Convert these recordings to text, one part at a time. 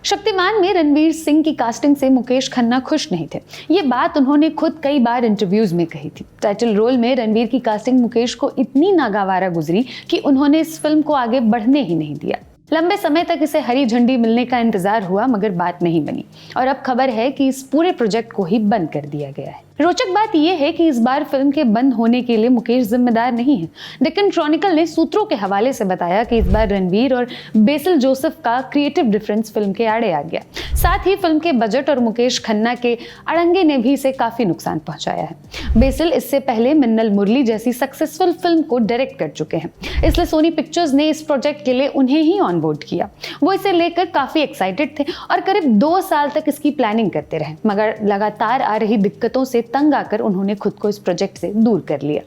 शक्तिमान में रणवीर सिंह की कास्टिंग से मुकेश खन्ना खुश नहीं थे। ये बात उन्होंने खुद कई बार इंटरव्यूज में कही थी। टाइटल रोल में रणवीर की कास्टिंग मुकेश को इतनी नागवारा गुजरी कि उन्होंने इस फिल्म को आगे बढ़ने ही नहीं दिया। लंबे समय तक इसे हरी झंडी मिलने का इंतजार हुआ, मगर बात नहीं बनी और अब खबर है कि इस पूरे प्रोजेक्ट को ही बंद कर दिया गया है। रोचक बात यह है कि इस बार फिल्म के बंद होने के लिए मुकेश जिम्मेदार नहीं है। डेक्कन क्रॉनिकल ने सूत्रों के हवाले से बताया कि इस बार रणवीर और बेसिल जोसेफ का क्रिएटिव डिफरेंस फिल्म के आड़े आ गया। साथ ही फिल्म के बजट और मुकेश खन्ना के अड़ंगे ने भी इसे काफी नुकसान पहुंचाया है। बेसिल इससे पहले मिन्नल मुरली जैसी सक्सेसफुल फिल्म को डायरेक्ट कर चुके हैं, इसलिए सोनी पिक्चर्स ने इस प्रोजेक्ट के लिए उन्हें ही ऑन बोर्ड किया। वो इसे लेकर काफी एक्साइटेड थे और करीब 2 साल तक इसकी प्लानिंग करते रहे, मगर लगातार आ रही दिक्कतों से तंग आकर उन्होंने खुद को इस प्रोजेक्ट से दूर कर लिया।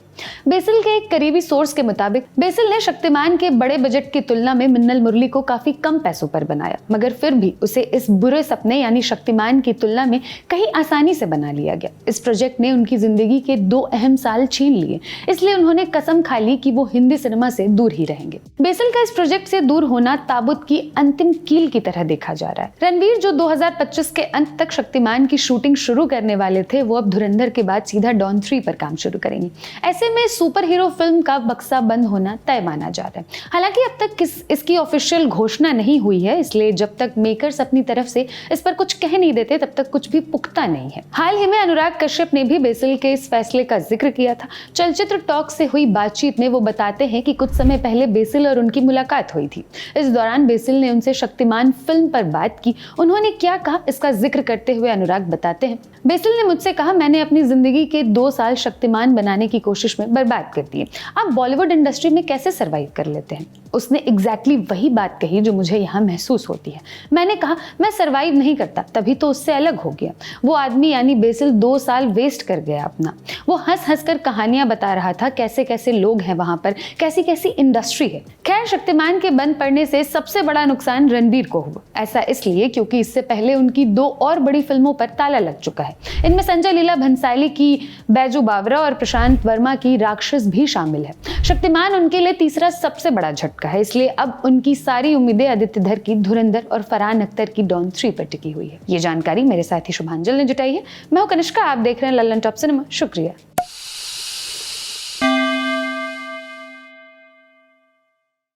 बेसिल के एक करीबी सोर्स के मुताबिक बेसिल ने शक्तिमान के बड़े बजट की तुलना में मिन्नल मुरली को काफी कम पैसों पर बनाया, मगर फिर भी उसे इस बुरे सपने यानी शक्तिमान की तुलना में कहीं आसानी से बना लिया गया। इस प्रोजेक्ट ने उनकी जिंदगी के 2 अहम साल छीन लिए, इसलिए उन्होंने कसम खा ली कि वो हिंदी सिनेमा से दूर ही रहेंगे। बेसिल का इस प्रोजेक्ट से दूर होना ताबूत की अंतिम कील की तरह देखा जा रहा है। रणवीर जो 2025 के अंत तक शक्तिमान की शूटिंग शुरू करने वाले थे, वो अब धुरंधर के बाद सीधा डॉन 3 पर काम शुरू करेंगे। ऐसे में सुपर हीरो फिल्म का बक्सा बंद होना तय माना जा रहा है। हालांकि अब तक इसकी ऑफिशियल घोषणा नहीं हुई है, इसलिए जब तक मेकर्स अपनी तरफ से इस पर कुछ कह नहीं देते तब तक कुछ भी पुख्ता नहीं है। हाल ही में अनुराग कश्यप ने भी बेसिल के इस फैसले का जिक्र किया था। चलचित्र टॉक से हुई बातचीत में वो बताते हैं कि कुछ समय पहले बेसिल और उनकी मुलाकात हुई थी। इस दौरान बेसिल ने उनसे शक्तिमान फिल्म पर बात की। उन्होंने क्या कहा, इसका जिक्र करते हुए अनुराग बताते हैं, बेसिल ने मुझसे कहा, मैंने अपनी जिंदगी के 2 साल शक्तिमान बनाने की कोशिश में बर्बाद कर दिए। आप बॉलीवुड इंडस्ट्री में कैसे सरवाइव कर लेते हैं? उसने एग्जैक्टली वही बात कही जो मुझे यहाँ महसूस होती है। मैंने कहा, मैं सरवाइव नहीं करता, तभी तो उससे अलग हो गया। वो आदमी यानी बेसिल 2 साल वेस्ट कर गया अपना। वो हंस हंस कर कहानियां बता रहा था, कैसे कैसे लोग हैं वहां पर, कैसी कैसी इंडस्ट्री है। खैर, शक्तिमान के बंद पड़ने से सबसे बड़ा नुकसान रणवीर को हुआ। ऐसा इसलिए क्योंकि इससे पहले उनकी 2 और बड़ी फिल्मों पर ताला लग चुका है। इनमें संजय लीला भंसाली की बैजू बावरा और प्रशांत वर्मा की राक्षस भी शामिल है। शक्तिमान उनके लिए तीसरा सबसे बड़ा झटका है, इसलिए अब उनकी सारी उम्मीदें आदित्य धर की धुरंधर और फरहान अख्तर की डॉन 3 पर टिकी हुई है। ये जानकारी मेरे साथी शुभांजल ने जुटाई है। मैं हूं कनिष्का, आप देख रहे हैं लल्लन टॉप सिनेमा। शुक्रिया।